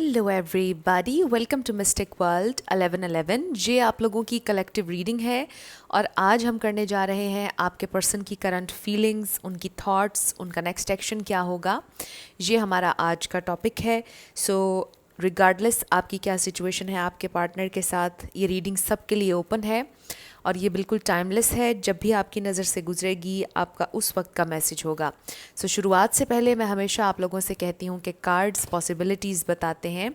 Hello everybody, welcome to mystic world 1111। ये आप लोगों की कलेक्टिव रीडिंग है और आज हम करने जा रहे हैं आपके पर्सन की करंट फीलिंग्स, उनकी थॉट्स, उनका नेक्स्ट एक्शन क्या होगा। ये हमारा आज का टॉपिक है। सो रिगार्डलेस आपकी क्या सिचुएशन है आपके पार्टनर के साथ, ये रीडिंग सबके लिए ओपन है और ये बिल्कुल टाइमलेस है। जब भी आपकी नज़र से गुजरेगी आपका उस वक्त का मैसेज होगा। सो शुरुआत से पहले मैं हमेशा आप लोगों से कहती हूँ कि कार्ड्स पॉसिबिलिटीज़ बताते हैं,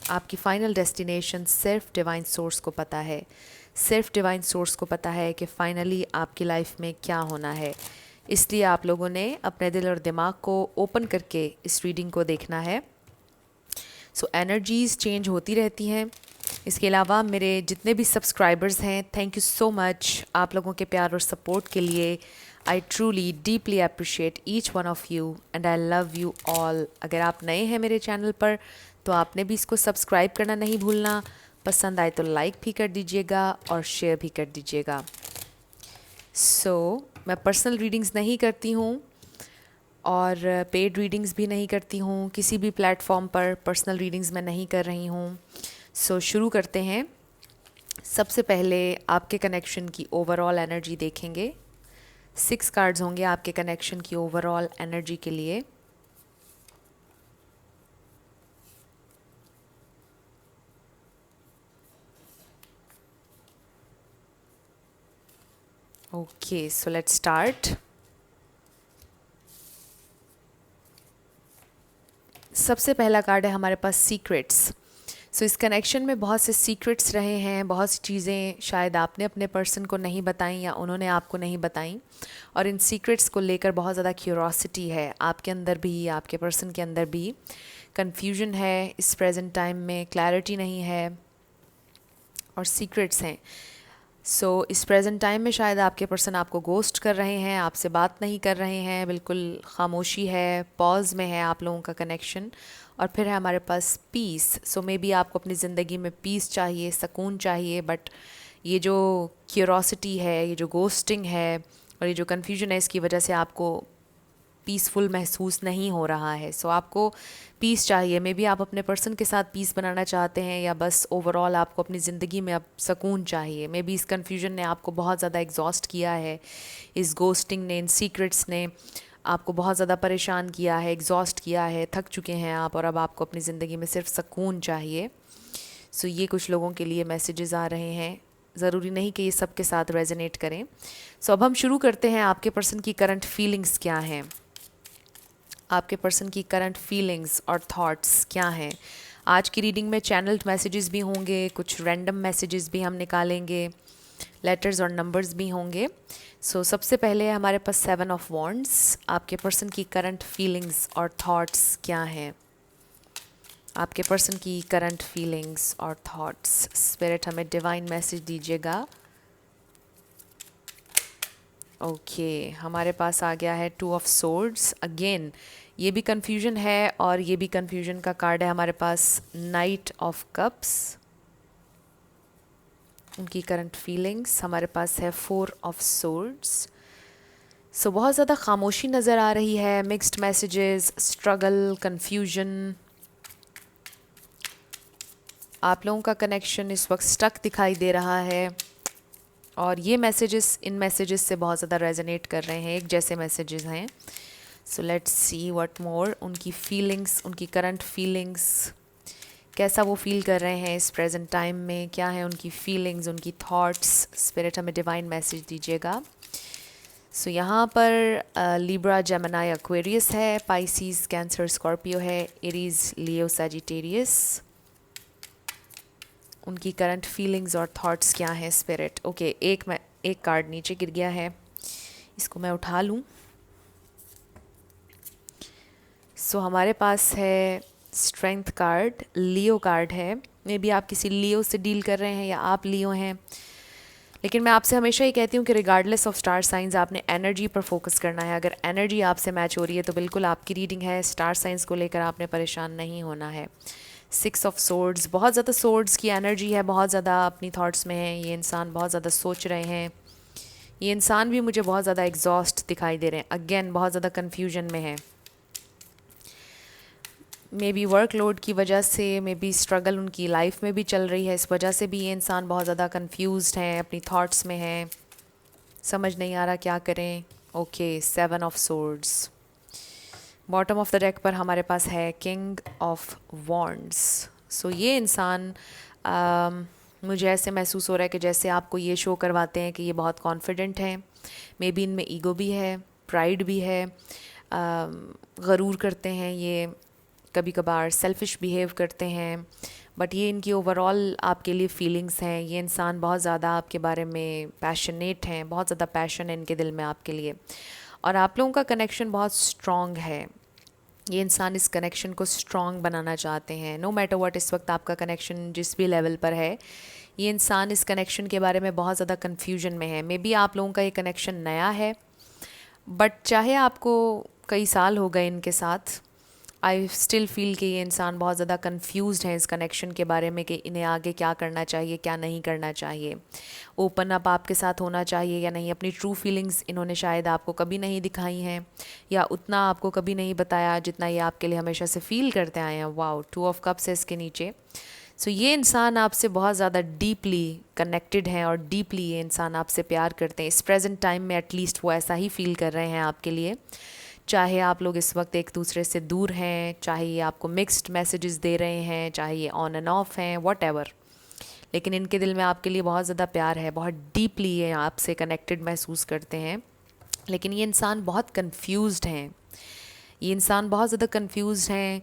आपकी फ़ाइनल डेस्टिनेशन सिर्फ डिवाइन सोर्स को पता है। सिर्फ डिवाइन सोर्स को पता है कि फ़ाइनली आपकी लाइफ में क्या होना है। इसलिए आप लोगों ने अपने दिल और दिमाग को ओपन करके इस रीडिंग को देखना है। सो एनर्जीज़ चेंज होती रहती हैं। इसके अलावा मेरे जितने भी सब्सक्राइबर्स हैं, थैंक यू सो मच आप लोगों के प्यार और सपोर्ट के लिए। I truly deeply appreciate each one of you and I love you all. अगर आप नए हैं मेरे चैनल पर तो आपने भी इसको सब्सक्राइब करना नहीं भूलना। पसंद आए तो लाइक भी कर दीजिएगा और शेयर भी कर दीजिएगा। मैं पर्सनल रीडिंग्स नहीं करती हूँ और पेड रीडिंग्स भी नहीं करती हूँ। किसी भी प्लेटफॉर्म पर पर्सनल रीडिंग्स मैं नहीं कर रही हूँ। शुरू करते हैं। सबसे पहले आपके कनेक्शन की ओवरऑल एनर्जी देखेंगे। 6 कार्ड्स होंगे आपके कनेक्शन की ओवरऑल एनर्जी के लिए। Okay, so let's start. सबसे पहला कार्ड है हमारे पास सीक्रेट्स। इस कनेक्शन में बहुत से सीक्रेट्स रहे हैं, बहुत सी चीज़ें शायद आपने अपने पर्सन को नहीं बताई या उन्होंने आपको नहीं बताई, और इन सीक्रेट्स को लेकर बहुत ज़्यादा क्यूरोसिटी है आपके अंदर भी, आपके पर्सन के अंदर भी। कन्फ्यूजन है इस प्रेजेंट टाइम में, क्लैरिटी नहीं है और सीक्रेट्स हैं। इस प्रेजेंट टाइम में शायद आपके पर्सन आपको गोस्ट कर रहे हैं, आपसे बात नहीं कर रहे हैं, बिल्कुल खामोशी है, पॉज में है आप लोगों का कनेक्शन। और फिर है हमारे पास पीस। मे बी आपको अपनी ज़िंदगी में पीस चाहिए, सुकून चाहिए, बट ये जो क्यूरोसिटी है, ये जो गोस्टिंग है और ये जो कन्फ्यूजन है, इसकी वजह से आपको पीसफुल महसूस नहीं हो रहा है। आपको पीस चाहिए। मे बी आप अपने पर्सन के साथ पीस बनाना चाहते हैं या बस ओवरऑल आपको अपनी ज़िंदगी में अब सुकून चाहिए। मे बी इस कन्फ्यूजन ने आपको बहुत ज़्यादा एग्जॉस्ट किया है, इस गोस्टिंग ने, इन सीक्रेट्स ने आपको बहुत ज़्यादा परेशान किया है, एग्जॉस्ट किया है, थक चुके हैं आप और अब आपको अपनी ज़िंदगी में सिर्फ सुकून चाहिए। ये कुछ लोगों के लिए मैसेजेस आ रहे हैं। ज़रूरी नहीं कि ये सबके साथ रेजोनेट करें। अब हम शुरू करते हैं। आपके पर्सन की करंट फीलिंग्स क्या हैं, आपके पर्सन की करंट फीलिंग्स और थॉट्स क्या हैं। आज की रीडिंग में चैनल्ड मैसेजेस भी होंगे, कुछ रैंडम मैसेजेस भी हम निकालेंगे, लेटर्स और नंबर्स भी होंगे। सबसे पहले हमारे पास 7 ऑफ वॉन्ड्स। आपके पर्सन की करंट फीलिंग्स और थॉट्स क्या हैं, आपके पर्सन की करंट फीलिंग्स और थॉट्स। स्पिरिट हमें डिवाइन मैसेज दीजिएगा। ओके, हमारे पास आ गया है 2 ऑफ सोर्ड्स। अगेन ये भी कन्फ्यूजन है और ये भी कन्फ्यूजन का कार्ड है हमारे पास। नाइट ऑफ कप्स, उनकी करंट फीलिंग्स। हमारे पास है 4 ऑफ सोर्ड्स। बहुत ज़्यादा खामोशी नज़र आ रही है, मिक्स्ड मैसेजेस, स्ट्रगल, कन्फ्यूजन। आप लोगों का कनेक्शन इस वक्त स्टक दिखाई दे रहा है और ये मैसेजेस इन मैसेजेस से बहुत ज़्यादा रेजोनेट कर रहे हैं, एक जैसे मैसेजेस हैं। Let's see what more. उनकी फीलिंग्स, उनकी करंट फीलिंग्स, कैसा वो फील कर रहे हैं इस प्रेजेंट टाइम में, क्या है उनकी फीलिंग्स, उनकी थॉट्स। स्पिरिट हमें डिवाइन मैसेज दीजिएगा। यहाँ पर लिब्रा, जेमिनी, एक्वेरियस है, पाइसिस, कैंसर, स्कॉर्पियो है, एरीज, लियो, सजिटेरियस। उनकी करंट फीलिंग्स और थॉट्स क्या है स्पिरिट। ओके, एक कार्ड नीचे गिर गया है, इसको मैं उठा लूँ। हमारे पास है स्ट्रेंथ कार्ड, लियो कार्ड है। मे बी आप किसी लियो से डील कर रहे हैं या आप लियो हैं, लेकिन मैं आपसे हमेशा ही कहती हूँ कि रिगार्डलेस ऑफ स्टार साइंस आपने एनर्जी पर फोकस करना है। अगर एनर्जी आपसे मैच हो रही है तो बिल्कुल आपकी रीडिंग है। स्टार साइंस को लेकर आपने परेशान नहीं होना है। 6 ऑफ सोर्ड्स, बहुत ज़्यादा सोर्ड्स की एनर्जी है, बहुत ज़्यादा अपनी थॉट्स में है। ये इंसान बहुत ज़्यादा सोच रहे हैं, ये इंसान भी मुझे बहुत ज़्यादा एग्जॉस्ट दिखाई दे रहे हैं। अगेन बहुत ज़्यादा कन्फ्यूजन में है। मे बी वर्कलोड की वजह से, मे बी स्ट्रगल उनकी लाइफ में भी चल रही है, इस वजह से भी ये इंसान बहुत ज़्यादा कंफ्यूज्ड हैं, अपनी थॉट्स में हैं, समझ नहीं आ रहा क्या करें। Okay, 7 of swords. Bottom of the deck पर हमारे पास है किंग ऑफ वॉन्ड्स। सो ये इंसान मुझे ऐसे महसूस हो रहा है कि जैसे आपको ये शो करवाते हैं कि ये बहुत कॉन्फिडेंट हैं, मे बी इनमें ईगो भी है, प्राइड भी है, गरूर करते हैं ये, कभी कभार सेल्फिश बिहेव करते हैं, बट ये इनकी ओवरऑल आपके लिए फीलिंग्स हैं। ये इंसान बहुत ज़्यादा आपके बारे में पैशनेट हैं, बहुत ज़्यादा पैशन है इनके दिल में आपके लिए, और आप लोगों का कनेक्शन बहुत स्ट्रॉन्ग है। ये इंसान इस कनेक्शन को स्ट्रॉन्ग बनाना चाहते हैं, नो मैटर व्हाट। इस वक्त आपका कनेक्शन जिस भी लेवल पर है, ये इंसान इस कनेक्शन के बारे में बहुत ज़्यादा कन्फ्यूजन में है। मे बी आप लोगों का ये कनेक्शन नया है, बट चाहे आपको कई साल हो गए इनके साथ, आई स्टिल फील कि ये इंसान बहुत ज़्यादा कन्फ्यूज्ड है इस कनेक्शन के बारे में कि इन्हें आगे क्या करना चाहिए, क्या नहीं करना चाहिए, ओपन अप आपके साथ होना चाहिए या नहीं। अपनी ट्रू फीलिंग्स इन्होंने शायद आपको कभी नहीं दिखाई हैं, या उतना आपको कभी नहीं बताया जितना ये आपके लिए हमेशा से फील करते आए हैं। वाओ, 2 ऑफ कप्स है इसके नीचे। सो ये इंसान आपसे बहुत ज़्यादा डीपली कनेक्टेड हैं, और डीपली ये इंसान आपसे प्यार करते हैं। इस प्रेजेंट टाइम में एटलीस्ट वो ऐसा ही फील कर रहे हैं आपके लिए। चाहे आप लोग इस वक्त एक दूसरे से दूर हैं, चाहे ये आपको मिक्स्ड मैसेजेस दे रहे हैं, चाहे ये ऑन एंड ऑफ हैं, वॉट, लेकिन इनके दिल में आपके लिए बहुत ज़्यादा प्यार है, बहुत डीपली ये आपसे कनेक्टेड महसूस करते हैं। लेकिन ये इंसान बहुत कंफ्यूज्ड हैं, ये इंसान बहुत ज़्यादा कंफ्यूज्ड हैं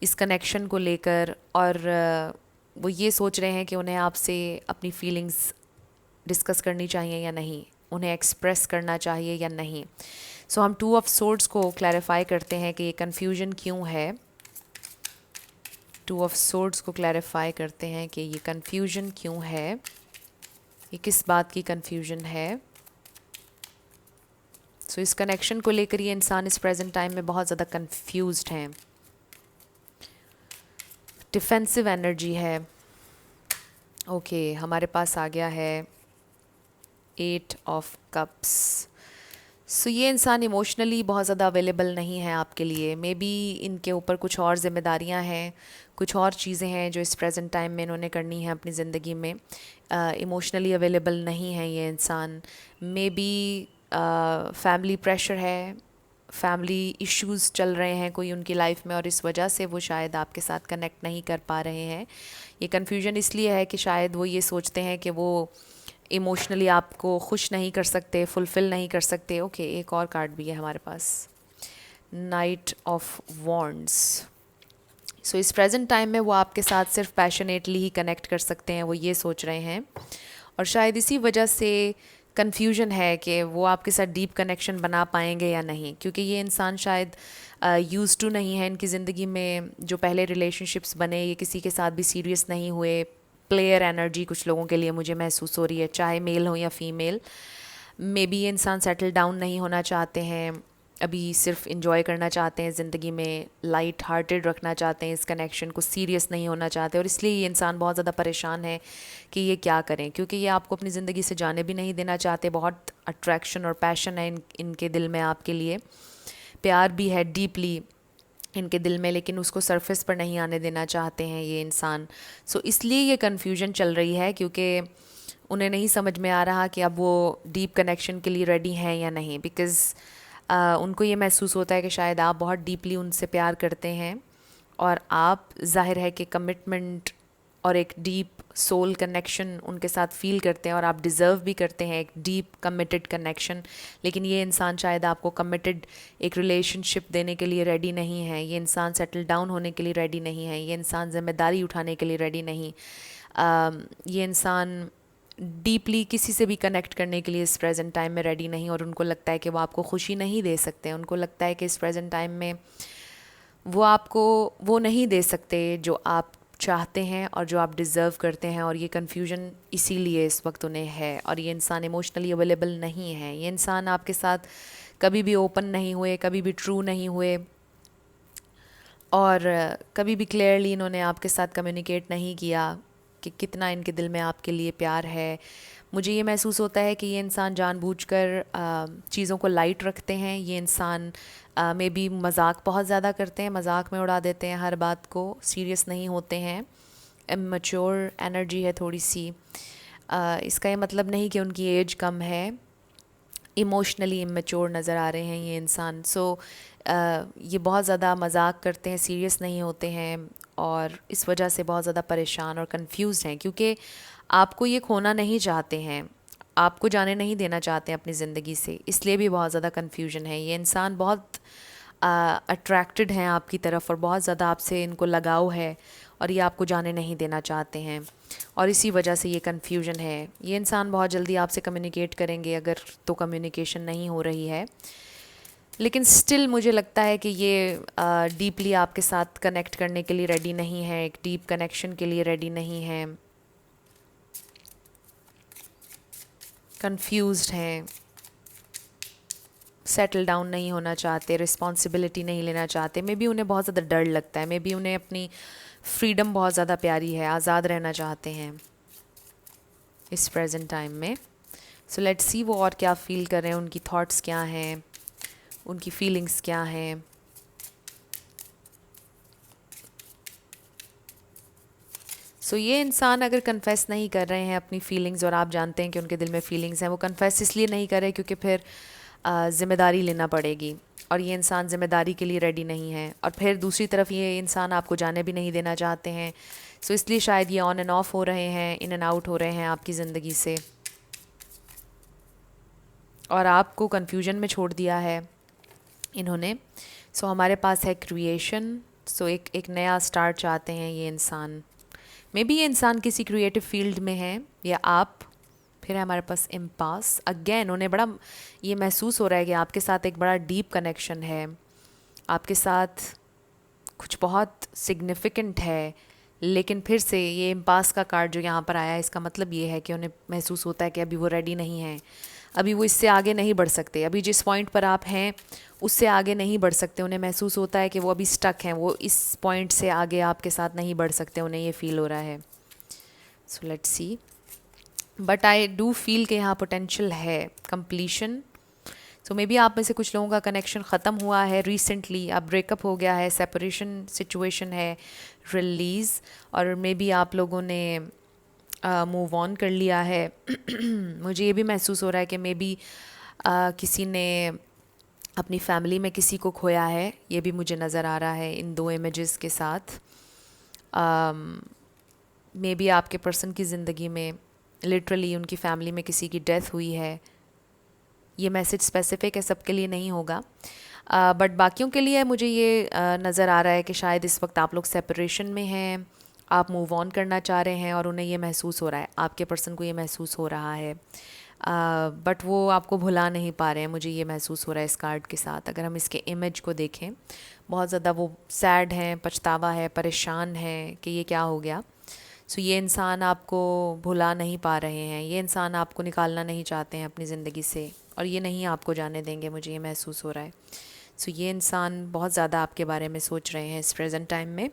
इस कनेक्शन को लेकर, और वो ये सोच रहे हैं कि उन्हें आपसे अपनी फीलिंग्स डिस्कस करनी चाहिए या नहीं, उन्हें एक्सप्रेस करना चाहिए या नहीं। सो हम 2 ऑफ सोर्ड्स को क्लैरिफाई करते हैं कि ये कन्फ्यूजन क्यों है। 2 ऑफ सोर्ड्स को क्लैरिफाई करते हैं कि ये कन्फ्यूजन क्यों है, ये किस बात की कन्फ्यूजन है। सो इस कनेक्शन को लेकर ये इंसान इस प्रेजेंट टाइम में बहुत ज़्यादा कन्फ्यूज्ड हैं, डिफेंसिव एनर्जी है। ओके, हमारे पास आ गया है 8 ऑफ कप्स। सो ये इंसान इमोशनली बहुत ज़्यादा अवेलेबल नहीं है आपके लिए। मे बी इनके ऊपर कुछ और ज़िम्मेदारियां हैं, कुछ और चीज़ें हैं जो इस प्रेजेंट टाइम में इन्होंने करनी है अपनी ज़िंदगी में। इमोशनली अवेलेबल नहीं है ये इंसान। मे बी फैमिली प्रेशर है, फैमिली इश्यूज़ चल रहे हैं कोई उनकी लाइफ में, और इस वजह से वो शायद आपके साथ कनेक्ट नहीं कर पा रहे हैं। ये कन्फ्यूजन इसलिए है कि शायद वो ये सोचते हैं कि वो इमोशनली आपको खुश नहीं कर सकते, फुलफ़िल नहीं कर सकते। ओके, एक और कार्ड भी है हमारे पास, नाइट ऑफ वॉन्ड्स। सो इस प्रेजेंट टाइम में वो आपके साथ सिर्फ पैशनेटली ही कनेक्ट कर सकते हैं, वो ये सोच रहे हैं, और शायद इसी वजह से कन्फ्यूजन है कि वो आपके साथ डीप कनेक्शन बना पाएंगे या नहीं, क्योंकि ये इंसान शायद यूज़ टू नहीं है इनकी ज़िंदगी में। जो पहले रिलेशनशिप्स बने, ये किसी के साथ भी सीरियस नहीं हुए। प्लेयर एनर्जी कुछ लोगों के लिए मुझे महसूस हो रही है, चाहे मेल हो या फीमेल। मे बी ये इंसान सेटल डाउन नहीं होना चाहते हैं, अभी सिर्फ इंजॉय करना चाहते हैं ज़िंदगी में, लाइट हार्टेड रखना चाहते हैं इस कनेक्शन को, सीरियस नहीं होना चाहते, और इसलिए ये इंसान बहुत ज़्यादा परेशान है कि ये क्या करें, क्योंकि ये आपको अपनी ज़िंदगी से जाने भी नहीं देना चाहते। बहुत अट्रैक्शन और पैशन है इनके दिल में आपके लिए, प्यार भी है डीपली इनके दिल में, लेकिन उसको सरफेस पर नहीं आने देना चाहते हैं ये इंसान। सो इसलिए ये कन्फ्यूजन चल रही है, क्योंकि उन्हें नहीं समझ में आ रहा कि अब वो डीप कनेक्शन के लिए रेडी हैं या नहीं। बिकॉज़ उनको ये महसूस होता है कि शायद आप बहुत डीपली उनसे प्यार करते हैं, और आप ज़ाहिर है कि कमिटमेंट और एक डीप सोल कनेक्शन उनके साथ फील करते हैं, और आप डिज़र्व भी करते हैं एक डीप कमिटेड कनेक्शन। लेकिन ये इंसान शायद आपको कमिटेड एक रिलेशनशिप देने के लिए रेडी नहीं है, ये इंसान सेटल डाउन होने के लिए रेडी नहीं है, ये इंसान ज़िम्मेदारी उठाने के लिए रेडी नहीं। ये इंसान डीपली किसी से भी कनेक्ट करने के लिए इस प्रेजेंट टाइम में रेडी नहीं, और उनको लगता है कि वो आपको खुशी नहीं दे सकते। उनको लगता है कि इस प्रेजेंट टाइम में वो आपको वो नहीं दे सकते जो आप चाहते हैं और जो आप डिज़र्व करते हैं, और ये कन्फ्यूजन इसीलिए इस वक्त उन्हें है। और ये इंसान इमोशनली अवेलेबल नहीं है, ये इंसान आपके साथ कभी भी ओपन नहीं हुए, कभी भी ट्रू नहीं हुए, और कभी भी क्लियरली इन्होंने आपके साथ कम्युनिकेट नहीं किया कि कितना इनके दिल में आपके लिए प्यार है। मुझे ये महसूस होता है कि ये इंसान जानबूझकर चीज़ों को लाइट रखते हैं। ये इंसान मे बी मजाक बहुत ज़्यादा करते हैं, मजाक में उड़ा देते हैं हर बात को, सीरियस नहीं होते हैं। इमेच्योर एनर्जी है थोड़ी सी। इसका ये मतलब नहीं कि उनकी एज कम है, इमोशनली इमेच्योर नज़र आ रहे हैं ये इंसान। ये बहुत ज़्यादा मजाक करते हैं, सीरियस नहीं होते हैं और इस वजह से बहुत ज़्यादा परेशान और कंफ्यूज हैं, क्योंकि आपको ये खोना नहीं चाहते हैं, आपको जाने नहीं देना चाहते हैं अपनी ज़िंदगी से, इसलिए भी बहुत ज़्यादा कन्फ्यूजन है। ये इंसान बहुत अट्रैक्टेड हैं आपकी तरफ और बहुत ज़्यादा आपसे इनको लगाव है और ये आपको जाने नहीं देना चाहते हैं और इसी वजह से ये कन्फ्यूजन है। ये इंसान बहुत जल्दी आपसे कम्युनिकेट करेंगे अगर तो कम्युनिकेशन नहीं हो रही है, लेकिन स्टिल मुझे लगता है कि ये डीपली आपके साथ कनेक्ट करने के लिए रेडी नहीं है, एक डीप कनेक्शन के लिए रेडी नहीं है, कंफ्यूज्ड हैं, सेटल डाउन नहीं होना चाहते, रिस्पॉन्सिबिलिटी नहीं लेना चाहते। मे बी उन्हें बहुत ज़्यादा डर लगता है, मे बी उन्हें अपनी फ्रीडम बहुत ज़्यादा प्यारी है, आज़ाद रहना चाहते हैं इस प्रेजेंट टाइम में। सो लेट्स सी वो और क्या फ़ील कर रहे हैं, उनकी थॉट्स क्या हैं, उनकी फीलिंग्स क्या हैं। ये इंसान अगर कन्फेस नहीं कर रहे हैं अपनी फीलिंग्स और आप जानते हैं कि उनके दिल में फीलिंग्स हैं, वो कन्फेस इसलिए नहीं कर रहे क्योंकि फिर ज़िम्मेदारी लेना पड़ेगी और ये इंसान ज़िम्मेदारी के लिए रेडी नहीं है, और फिर दूसरी तरफ ये इंसान आपको जाने भी नहीं देना चाहते हैं। इसलिए शायद ये ऑन एंड ऑफ हो रहे हैं, इन एंड आउट हो रहे हैं आपकी ज़िंदगी से और आपको कन्फ्यूजन में छोड़ दिया है इन्होंने। हमारे पास है क्रिएशन। एक नया स्टार्ट चाहते हैं ये इंसान। मे बी ये इंसान किसी क्रिएटिव फील्ड में है या आप। फिर है हमारे पास इम्पास। अगेन उन्हें बड़ा ये महसूस हो रहा है कि आपके साथ एक बड़ा डीप कनेक्शन है, आपके साथ कुछ बहुत सिग्निफिकेंट है, लेकिन फिर से ये इम्पास का कार्ड जो यहाँ पर आया है, इसका मतलब ये है कि उन्हें महसूस होता है कि अभी वो रेडी नहीं है, अभी वो इससे आगे नहीं बढ़ सकते, अभी जिस पॉइंट पर आप हैं उससे आगे नहीं बढ़ सकते। उन्हें महसूस होता है कि वो अभी स्टक हैं, वो इस पॉइंट से आगे आपके साथ नहीं बढ़ सकते, उन्हें ये फील हो रहा है। So let's see, but I do feel कि यहाँ पोटेंशियल है कंप्लीशन। मे बी आप में से कुछ लोगों का कनेक्शन ख़त्म हुआ है रिसेंटली, अब ब्रेकअप हो गया है, सेपरेशन सिचुएशन है, रिलीज़, और मे बी आप लोगों ने मूव ऑन कर लिया है। मुझे ये भी महसूस हो रहा है कि मे बी किसी ने अपनी फैमिली में किसी को खोया है, ये भी मुझे नज़र आ रहा है इन दो इमेजेस के साथ। मे बी आपके पर्सन की ज़िंदगी में लिटरली उनकी फैमिली में किसी की डेथ हुई है। ये मैसेज स्पेसिफिक है, सबके लिए नहीं होगा, बट बाकियों के लिए मुझे ये नज़र आ रहा है कि शायद इस वक्त आप लोग सेपरेशन में हैं, आप मूव ऑन करना चाह रहे हैं और उन्हें ये महसूस हो रहा है, आपके पर्सन को ये महसूस हो रहा है, बट वो आपको भुला नहीं पा रहे हैं। मुझे ये महसूस हो रहा है इस कार्ड के साथ। अगर हम इसके इमेज को देखें, बहुत ज़्यादा वो सैड हैं, पछतावा है, परेशान है कि ये क्या हो गया। ये इंसान आपको भुला नहीं पा रहे हैं, ये इंसान आपको निकालना नहीं चाहते हैं अपनी ज़िंदगी से और ये नहीं आपको जाने देंगे, मुझे ये महसूस हो रहा है। ये इंसान बहुत ज़्यादा आपके बारे में सोच रहे हैं इस प्रेजेंट टाइम में।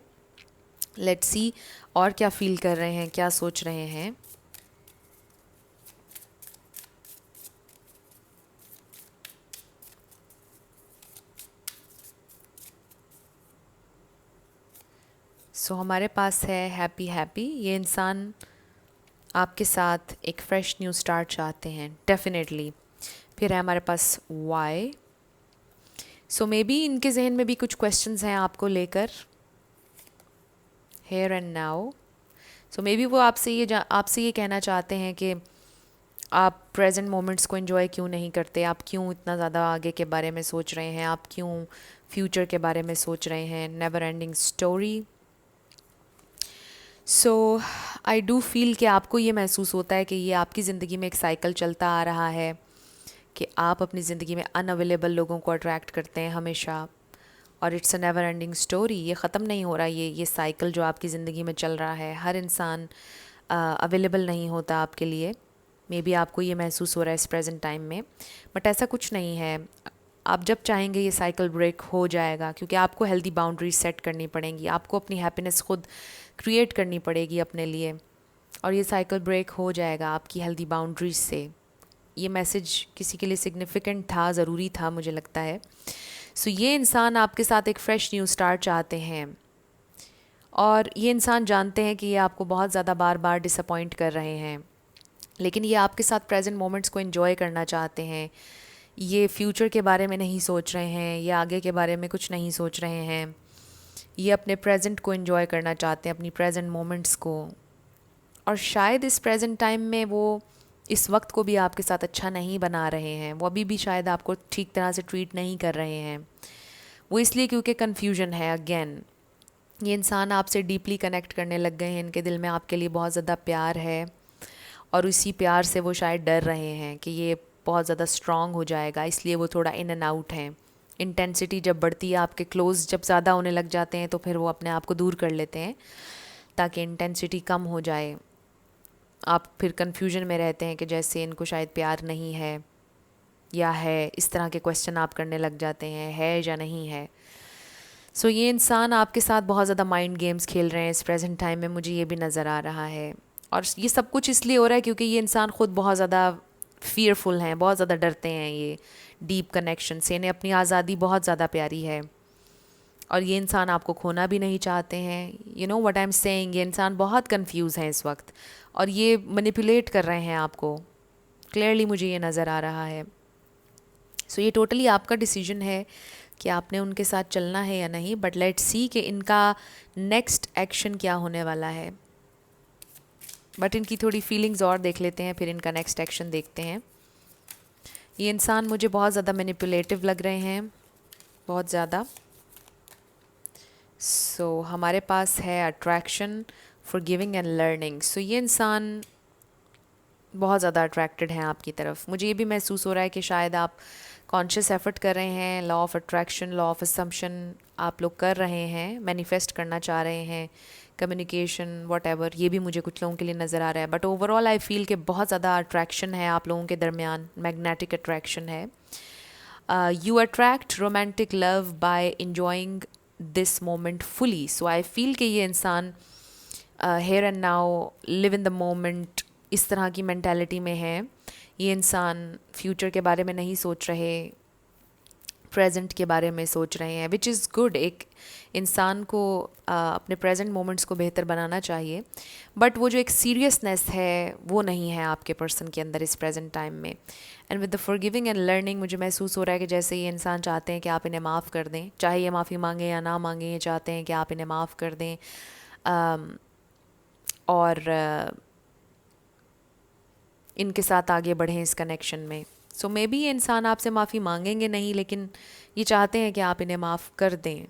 लेट्स सी और क्या फ़ील कर रहे हैं, क्या सोच रहे हैं। हमारे पास है हैप्पी हैप्पी। ये इंसान आपके साथ एक फ़्रेश न्यू स्टार्ट चाहते हैं डेफिनेटली। फिर है हमारे पास वाई। मे बी इनके जहन में भी कुछ क्वेश्चंस हैं आपको लेकर, here and now. Maybe वो आपसे ये कहना चाहते हैं कि आप प्रेजेंट मोमेंट्स को एंजॉय क्यों नहीं करते, आप क्यों इतना ज़्यादा आगे के बारे में सोच रहे हैं, आप क्यों फ्यूचर के बारे में सोच रहे हैं। Never ending story. I do feel कि आपको ये महसूस होता है कि ये आपकी ज़िंदगी में एक साइकिल चलता आ रहा है कि आप अपनी ज़िंदगी में अनअवेलेबल लोगों को अट्रैक्ट करते हैं हमेशा, और it's a never ending story. ये ख़त्म नहीं हो रहा, ये साइकिल जो आपकी ज़िंदगी में चल रहा है। हर इंसान अवेलेबल नहीं होता आपके लिए। मे बी आपको ये महसूस हो रहा है इस प्रेजेंट टाइम में, बट ऐसा कुछ नहीं है। आप जब चाहेंगे ये साइकिल ब्रेक हो जाएगा, क्योंकि आपको हेल्दी बाउंड्रीज सेट करनी पड़ेंगी, आपको अपनी हैप्पीनेस खुद क्रिएट करनी पड़ेगी अपने लिए, और ये साइकिल ब्रेक हो जाएगा आपकी हेल्दी बाउंड्रीज से। ये मैसेज किसी के लिए सिग्निफिकेंट था, ज़रूरी था, मुझे लगता है। सो ये इंसान आपके साथ एक फ़्रेश न्यू स्टार्ट चाहते हैं, और ये इंसान जानते हैं कि ये आपको बहुत ज़्यादा बार बार डिसअपॉइंट कर रहे हैं, लेकिन ये आपके साथ प्रेजेंट मोमेंट्स को एंजॉय करना चाहते हैं। ये फ्यूचर के बारे में नहीं सोच रहे हैं, ये आगे के बारे में कुछ नहीं सोच रहे हैं। ये अपने प्रेजेंट को एंजॉय करना चाहते हैं, अपनी प्रेजेंट मोमेंट्स को। और शायद इस प्रेजेंट टाइम में वो इस वक्त को भी आपके साथ अच्छा नहीं बना रहे हैं, वो अभी भी शायद आपको ठीक तरह से ट्रीट नहीं कर रहे हैं। वो इसलिए क्योंकि कन्फ्यूजन है। अगेन, ये इंसान आपसे डीपली कनेक्ट करने लग गए हैं, इनके दिल में आपके लिए बहुत ज़्यादा प्यार है, और उसी प्यार से वो शायद डर रहे हैं कि ये बहुत ज़्यादा स्ट्रॉन्ग हो जाएगा, इसलिए वो थोड़ा इन एंड आउट हैं। इंटेंसिटी जब बढ़ती है, आपके क्लोज जब ज़्यादा होने लग जाते हैं, तो फिर वो अपने आप को दूर कर लेते हैं ताकि इंटेंसिटी कम हो जाए। आप फिर कन्फ्यूजन में रहते हैं कि जैसे इनको शायद प्यार नहीं है या है, इस तरह के क्वेश्चन आप करने लग जाते हैं, है या नहीं है। सो ये इंसान आपके साथ बहुत ज़्यादा माइंड गेम्स खेल रहे हैं इस प्रेजेंट टाइम में, मुझे ये भी नज़र आ रहा है। और ये सब कुछ इसलिए हो रहा है क्योंकि ये इंसान ख़ुद बहुत ज़्यादा फियरफुल हैं, बहुत ज़्यादा डरते हैं ये डीप कनेक्शन से। इन्हें अपनी आज़ादी बहुत ज़्यादा प्यारी है, और ये इंसान आपको खोना भी नहीं चाहते हैं। You know what I am saying. ये इंसान बहुत कंफ्यूज हैं इस वक्त, और ये मैनिपुलेट कर रहे हैं आपको। क्लियरली मुझे ये नज़र आ रहा है। सो ये टोटली आपका डिसीजन है कि आपने उनके साथ चलना है या नहीं। बट लेट्स सी कि इनका नेक्स्ट एक्शन क्या होने वाला है। बट इनकी थोड़ी फीलिंग्स और देख लेते हैं, फिर इनका नेक्स्ट एक्शन देखते हैं। ये इंसान मुझे बहुत ज़्यादा मैनिपुलेटिव लग रहे हैं, बहुत ज़्यादा। सो हमारे पास है अट्रैक्शन, फॉरगिविंग एंड लर्निंग। सो ये इंसान बहुत ज़्यादा अट्रैक्टेड हैं आपकी तरफ। मुझे ये भी महसूस हो रहा है कि शायद आप कॉन्शियस एफर्ट कर रहे हैं, law of attraction, law of assumption आप लोग कर रहे हैं, मैनिफेस्ट करना चाह रहे हैं, कम्युनिकेशन वॉट, ये भी मुझे कुछ लोगों के लिए नज़र आ रहा है। बट ओवरऑल आई फील कि बहुत ज़्यादा अट्रैक्शन है आप लोगों के दरमियान, मैग्नेटिक अट्रैक्शन है। You attract romantic love by enjoying this moment fully. So I feel कि ये इंसान here and now, live in the moment, इस तरह की मेंटालिटी में है। ये इंसान फ्यूचर के बारे में नहीं सोच रहे, प्रेजेंट के बारे में सोच रहे हैं, विच इज़ गुड। एक इंसान को अपने प्रेजेंट मोमेंट्स को बेहतर बनाना चाहिए, बट वो जो एक सीरियसनेस है वो नहीं है आपके पर्सन के अंदर इस प्रेजेंट टाइम में। And with the forgiving and learning मुझे महसूस हो रहा है कि जैसे ये इंसान चाहते हैं कि आप इन्हें माफ़ कर दें, चाहे ये माफ़ी मांगे या ना मांगे, ये चाहते हैं कि आप इन्हें माफ़ कर दें। और इनके साथ आगे बढ़ें इस कनेक्शन में। सो मे बी ये इंसान आपसे माफ़ी मांगेंगे नहीं, लेकिन ये चाहते हैं कि आप इन्हें माफ़ कर दें।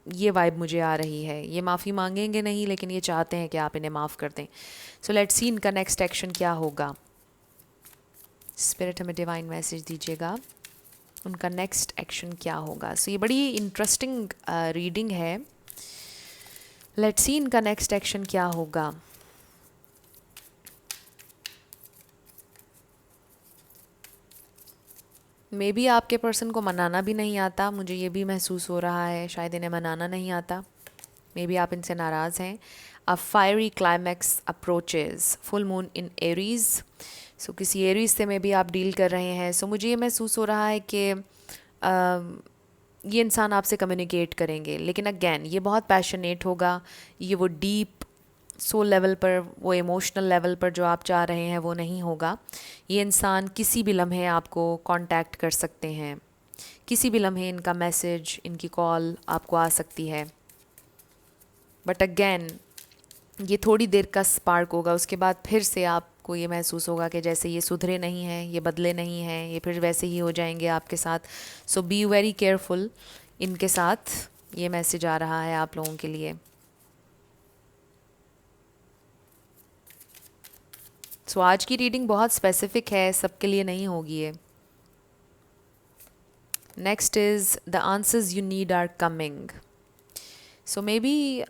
ये वाइब मुझे आ रही है। ये माफ़ी मांगेंगे नहीं, लेकिन ये चाहते हैं कि आप इन्हें माफ़ कर दें। सो लेट्स सी इनका नेक्स्ट एक्शन क्या होगा। स्पिरिट हमें डिवाइन मैसेज दीजिएगा, उनका नेक्स्ट एक्शन क्या होगा। सो ये बड़ी इंटरेस्टिंग रीडिंग है। लेट्स सी इनका नेक्स्ट एक्शन क्या होगा। मे बी आपके पर्सन को मनाना भी नहीं आता, मुझे ये भी महसूस हो रहा है, शायद इन्हें मनाना नहीं आता। मे बी आप इनसे नाराज़ हैं। A fiery climax approaches, full moon in Aries. So किसी एरीज़ से मे बी आप डील कर रहे हैं। सो मुझे ये महसूस हो रहा है कि ये इंसान आपसे कम्युनिकेट करेंगे, लेकिन अगेन ये बहुत पैशनेट होगा। ये वो डीप सोल लेवल पर, वो इमोशनल लेवल पर जो आप चाह रहे हैं वो नहीं होगा। ये इंसान किसी भी लम्हे आपको कांटेक्ट कर सकते हैं, किसी भी लम्हे इनका मैसेज, इनकी कॉल आपको आ सकती है। बट अगेन ये थोड़ी देर का स्पार्क होगा, उसके बाद फिर से आपको ये महसूस होगा कि जैसे ये सुधरे नहीं हैं, ये बदले नहीं हैं, ये फिर वैसे ही हो जाएंगे आपके साथ। सो बी वेरी केयरफुल इनके साथ। ये मैसेज आ रहा है आप लोगों के लिए। सो आज की रीडिंग बहुत स्पेसिफिक है, सबके लिए नहीं होगी ये। Next is the answers you need are coming. So maybe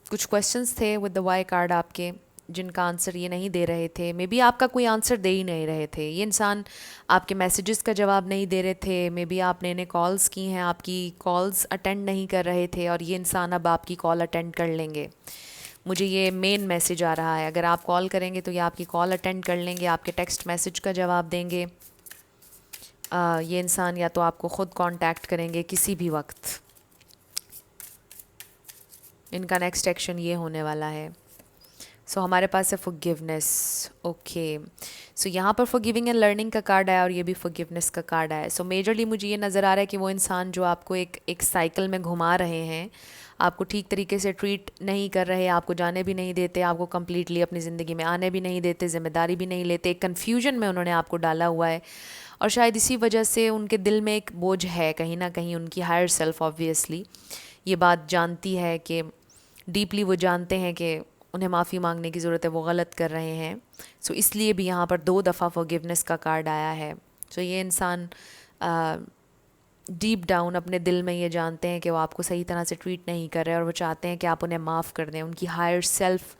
कुछ क्वेश्चंस थे विद द वाई कार्ड आपके, जिनका आंसर ये नहीं दे रहे थे। मे बी आपका कोई आंसर दे ही नहीं रहे थे। ये इंसान आपके मैसेजेस का जवाब नहीं दे रहे थे। मे बी आपने इन्हें कॉल्स की हैं, आपकी कॉल्स अटेंड नहीं कर रहे थे, और ये इंसान अब आपकी कॉल अटेंड कर लेंगे। मुझे ये मेन मैसेज आ रहा है। अगर आप कॉल करेंगे तो ये आपकी कॉल अटेंड कर लेंगे, आपके टेक्स्ट मैसेज का जवाब देंगे। ये इंसान या तो आपको ख़ुद कांटेक्ट करेंगे किसी भी वक्त। इनका नेक्स्ट एक्शन ये होने वाला है। सो हमारे पास है फॉरगिवनेस। ओके, सो यहाँ पर फॉरगिविंग एंड लर्निंग का कार्ड आया और ये भी फॉरगिवनेस का कार्ड आया। सो मेजरली मुझे ये नज़र आ रहा है कि वो इंसान जो आपको एक साइकिल में घुमा रहे हैं, आपको ठीक तरीके से ट्रीट नहीं कर रहे, आपको जाने भी नहीं देते, आपको कम्प्लीटली अपनी ज़िंदगी में आने भी नहीं देते, ज़िम्मेदारी भी नहीं लेते, एक कन्फ्यूजन में उन्होंने आपको डाला हुआ है। और शायद इसी वजह से उनके दिल में एक बोझ है कहीं ना कहीं। उनकी हायर सेल्फ ऑब्वियसली ये बात जानती है कि डीपली वो जानते हैं कि उन्हें माफ़ी मांगने की ज़रूरत है, वो गलत कर रहे हैं। सो इसलिए भी यहाँ पर 2 दफ़ा फॉरगिवनेस का कार्ड आया है। सो ये इंसान डीप डाउन अपने दिल में ये जानते हैं कि वो आपको सही तरह से ट्रीट नहीं कर रहे और वो चाहते हैं कि आप उन्हें माफ़ कर दें। उनकी हायर सेल्फ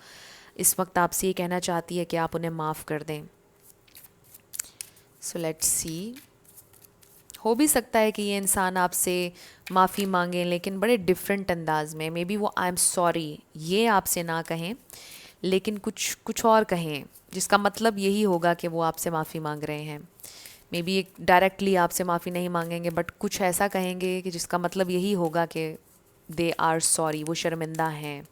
इस वक्त आपसे ये कहना चाहती है कि आप उन्हें माफ़ कर दें। सो लेट्स सी, हो भी सकता है कि ये इंसान आपसे माफ़ी मांगें लेकिन बड़े डिफरेंट अंदाज में। मे बी वो आई एम सॉरी ये आपसे ना कहें, लेकिन कुछ और कहें जिसका मतलब यही होगा कि वो आपसे माफ़ी मांग रहे हैं। मे बी एक डायरेक्टली आपसे माफ़ी नहीं मांगेंगे, बट कुछ ऐसा कहेंगे कि जिसका मतलब यही होगा कि दे आर सॉरी, वो शर्मिंदा हैं।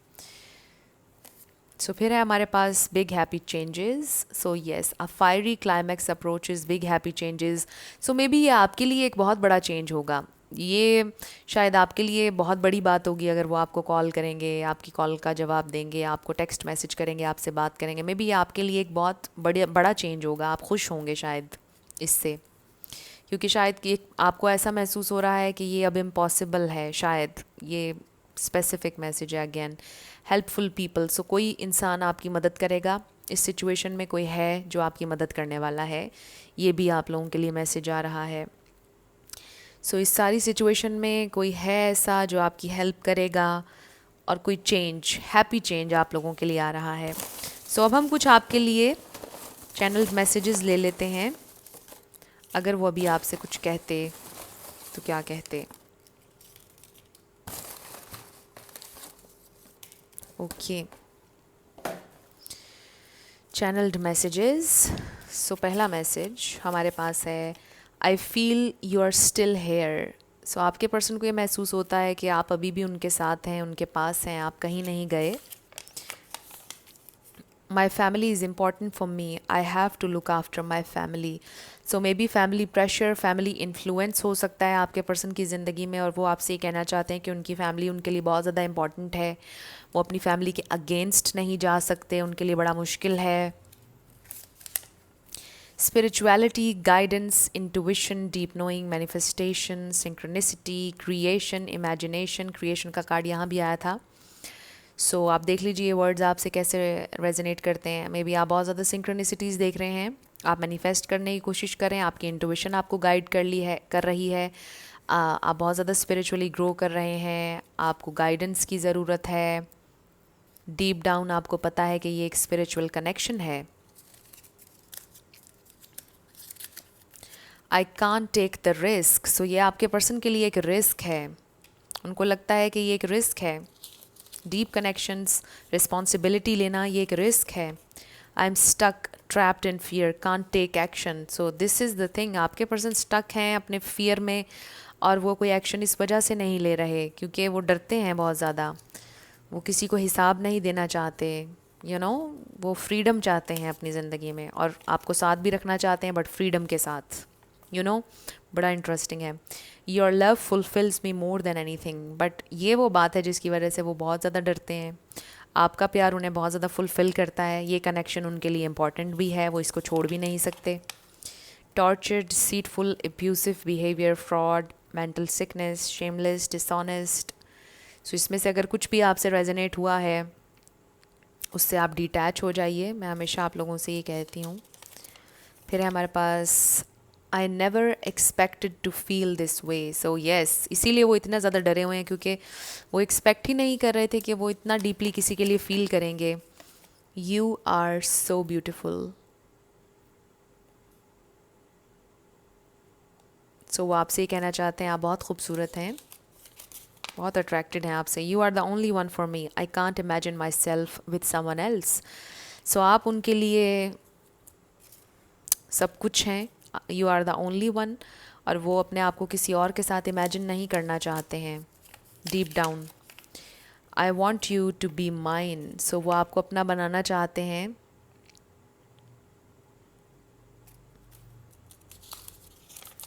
सो फिर है हमारे पास big happy changes. So yes, a fiery climax approaches big happy changes. So maybe ये आपके लिए एक बहुत बड़ा चेंज होगा। ये शायद आपके लिए बहुत बड़ी बात होगी अगर वो आपको कॉल करेंगे, आपकी कॉल का जवाब देंगे, आपको टेक्स्ट मैसेज करेंगे, आपसे बात करेंगे। मे बी ये आपके लिए एक बहुत बड़ा चेंज होगा। आप खुश होंगे शायद इससे, क्योंकि शायद कि आपको ऐसा महसूस हो रहा है कि ये अब इम्पॉसिबल है। शायद ये स्पेसिफिक मैसेज है अगेन, हेल्पफुल पीपल। सो कोई इंसान आपकी मदद करेगा इस सिचुएशन में, कोई है जो आपकी मदद करने वाला है। ये भी आप लोगों के लिए मैसेज आ रहा है। सो इस सारी सिचुएशन में कोई है ऐसा जो आपकी हेल्प करेगा और कोई चेंज, हैप्पी चेंज आप लोगों के लिए आ रहा है। सो अब हम कुछ आपके लिए चैनल मैसेजेस ले लेते हैं। अगर वो अभी आपसे कुछ कहते तो क्या कहते? Okay, channelled messages. सो पहला मैसेज हमारे पास है, I feel you are still here. So आपके पर्सन को ये महसूस होता है कि आप अभी भी उनके साथ हैं, उनके पास हैं, आप कहीं नहीं गए। My family is important for me, I have to look after my family. So maybe family pressure, family influence हो सकता है आपके पर्सन की ज़िंदगी में, और वो आपसे ये कहना चाहते हैं कि उनकी फैमिली उनके लिए बहुत ज़्यादा इम्पॉर्टेंट है। वो अपनी फैमिली के अगेंस्ट नहीं जा सकते, उनके लिए बड़ा मुश्किल है। Spirituality, guidance, intuition, deep knowing, manifestation, synchronicity, creation, imagination. Creation का कार्ड यहाँ भी आया था। सो आप देख लीजिए ये वर्ड्स आपसे कैसे रेजोनेट करते हैं। मे बी आप बहुत ज़्यादा सिंक्रोनिसिटीज़ देख रहे हैं, आप मैनिफेस्ट करने की कोशिश करें, आपकी इंटुइशन आपको गाइड कर रही है। आप बहुत ज़्यादा स्पिरिचुअली ग्रो कर रहे हैं, आपको गाइडेंस की ज़रूरत है। डीप डाउन आपको पता है कि ये एक स्पिरिचुअल कनेक्शन है। I can't take the risk. So ये आपके पर्सन के लिए एक रिस्क है, उनको लगता है कि ये एक रिस्क है। डीप कनेक्शंस, रिस्पॉन्सिबिलिटी लेना, ये एक रिस्क है। I am stuck, trapped in fear, can't take action. So this is the thing, आपके पर्सन स्टक हैं अपने फियर में, और वो कोई एक्शन इस वजह से नहीं ले रहे क्योंकि वो डरते हैं बहुत ज़्यादा। वो किसी को हिसाब नहीं देना चाहते, वो फ्रीडम चाहते हैं अपनी ज़िंदगी में, और आपको साथ भी रखना चाहते हैं बट फ्रीडम के साथ। बड़ा इंटरेस्टिंग है। Your love fulfils me more than any thing. But ये वो बात है जिसकी वजह से वो बहुत ज़्यादा डरते हैं। आपका प्यार उन्हें बहुत ज़्यादा फुलफ़िल करता है, ये कनेक्शन उनके लिए इम्पॉर्टेंट भी है, वो इसको छोड़ भी नहीं सकते। Torture, deceitful, abusive behaviour, fraud, mental sickness, shameless, dishonest. So इसमें से अगर कुछ भी आपसे रेजोनेट हुआ है उससे आप डिटैच हो जाइए, मैं हमेशा आप लोगों से ये कहती हूँ। फिर है हमारे पास, I never expected to feel this way. So yes, इसीलिए वो इतना ज़्यादा डरे हुए हैं क्योंकि वो एक्सपेक्ट ही नहीं कर रहे थे कि वो इतना डीपली किसी के लिए फ़ील करेंगे। You are so beautiful. So वो आपसे ही कहना चाहते हैं आप बहुत खूबसूरत हैं। बहुत अट्रैक्टेड हैं आपसे। You are the only one for me, I can't imagine myself with someone else. So आप उनके लिए सब कुछ हैं, you are the only one, और वो अपने आप को किसी और के साथ इमेजिन नहीं करना चाहते हैं deep down. I want you to be mine, so वो आपको अपना बनाना चाहते हैं।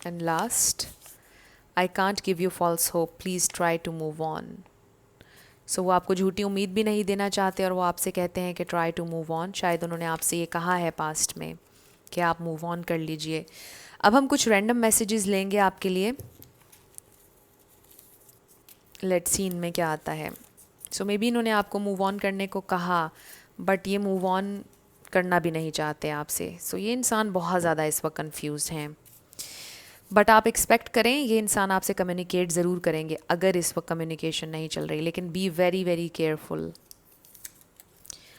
And last, I can't give you false hope, please try to move on. So वो आपको झूठी उम्मीद भी नहीं देना चाहते और वो आपसे कहते हैं कि ट्राई टू मूव ऑन। शायद उन्होंने आपसे ये कहा है पास्ट में कि आप मूव ऑन कर लीजिए। अब हम कुछ रैंडम मैसेजेस लेंगे आपके लिए। लेट्स सी इनमें क्या आता है। सो मे बी इन्होंने आपको मूव ऑन करने को कहा, बट ये मूव ऑन करना भी नहीं चाहते आपसे। सो ये इंसान बहुत ज़्यादा इस वक्त कन्फ्यूज़ हैं, बट आप एक्सपेक्ट करें ये इंसान आपसे कम्युनिकेट ज़रूर करेंगे अगर इस वक्त कम्युनिकेशन नहीं चल रही, लेकिन बी वेरी वेरी केयरफुल।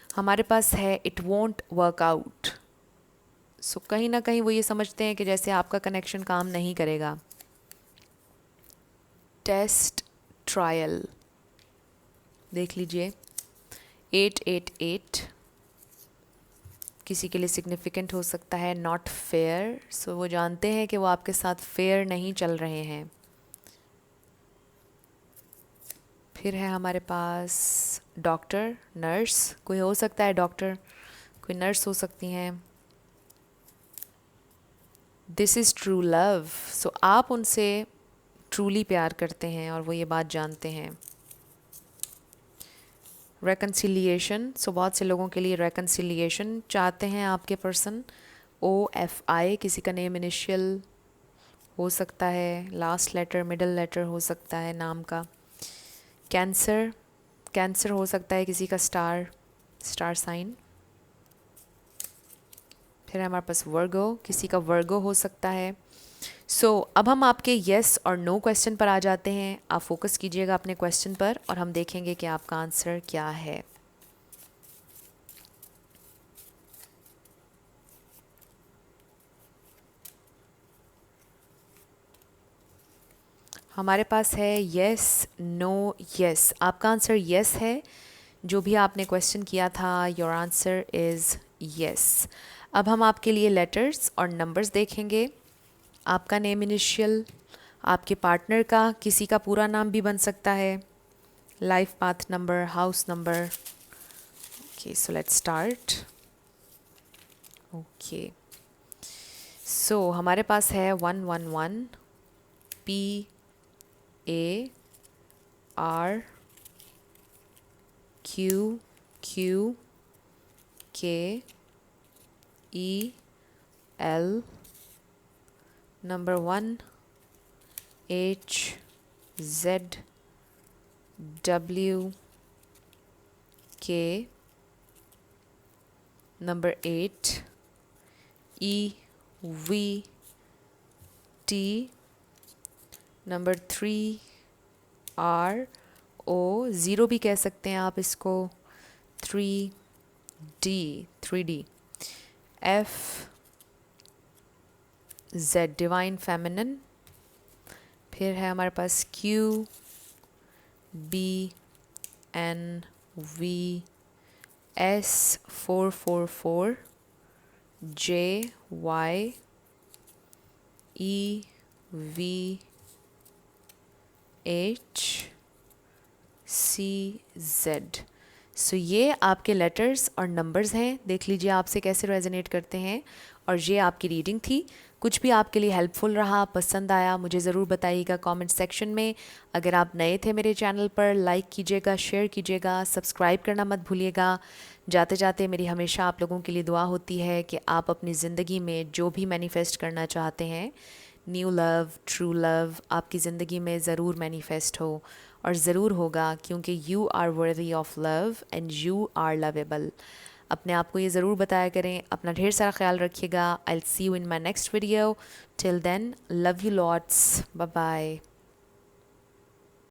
हमारे पास है इट वोंट वर्क आउट। सो कहीं ना कहीं वो ये समझते हैं कि जैसे आपका कनेक्शन काम नहीं करेगा। टेस्ट ट्रायल देख लीजिए। 888 किसी के लिए सिग्निफिकेंट हो सकता है। नॉट फेयर, सो वो जानते हैं कि वो आपके साथ फेयर नहीं चल रहे हैं। फिर है हमारे पास डॉक्टर, नर्स, कोई हो सकता है डॉक्टर, कोई नर्स हो सकती हैं। दिस इज़ ट्रू लव, सो आप उनसे ट्रूली प्यार करते हैं और वो ये बात जानते हैं। रेकन्सिलिएशन, सो बहुत से लोगों के लिए रेकन्सिलिएशन चाहते हैं आपके पर्सन। OFI किसी का नेम इनिशियल हो सकता है, लास्ट लेटर मिडल लेटर हो सकता है नाम का। कैंसर, कैंसर हो सकता है किसी का स्टार साइन। फिर हमारे पास वर्गो, किसी का वर्गो हो सकता है। सो अब हम आपके येस और नो क्वेश्चन पर आ जाते हैं। आप फोकस कीजिएगा अपने क्वेश्चन पर और हम देखेंगे कि आपका आंसर क्या है। हमारे पास है येस, नो, येस। आपका आंसर येस है। जो भी आपने क्वेश्चन किया था, योर आंसर इज़ येस। अब हम आपके लिए लेटर्स और नंबर्स देखेंगे। आपका नेम इनिशियल, आपके पार्टनर का किसी का पूरा नाम भी बन सकता है, life path number, house number. Okay, so let's start. Okay, so हमारे पास है 111 PARQQKEL, number 1 HZWK, number 8 EVT, number 3 RO, zero भी कह सकते हैं आप इसको, 3D FZ डिवाइन फेमिनिन। फिर है हमारे पास QBNVS444 JYEVHCZ। सो ये आपके लेटर्स और नंबर्स हैं। देख लीजिए आपसे कैसे रेजोनेट करते हैं। और ये आपकी रीडिंग थी। कुछ भी आपके लिए हेल्पफुल रहा, पसंद आया, मुझे ज़रूर बताइएगा कमेंट सेक्शन में। अगर आप नए थे मेरे चैनल पर, लाइक कीजिएगा, शेयर कीजिएगा, सब्सक्राइब करना मत भूलिएगा। जाते जाते मेरी हमेशा आप लोगों के लिए दुआ होती है कि आप अपनी ज़िंदगी में जो भी मैनिफेस्ट करना चाहते हैं, न्यू लव, ट्रू लव, आपकी ज़िंदगी में ज़रूर मैनिफेस्ट हो। और ज़रूर होगा, क्योंकि you are worthy of love and you are lovable. अपने आप को ये ज़रूर बताया करें। अपना ढेर सारा ख्याल रखिएगा। I will see you in my next video. Till then, love you lots, bye bye.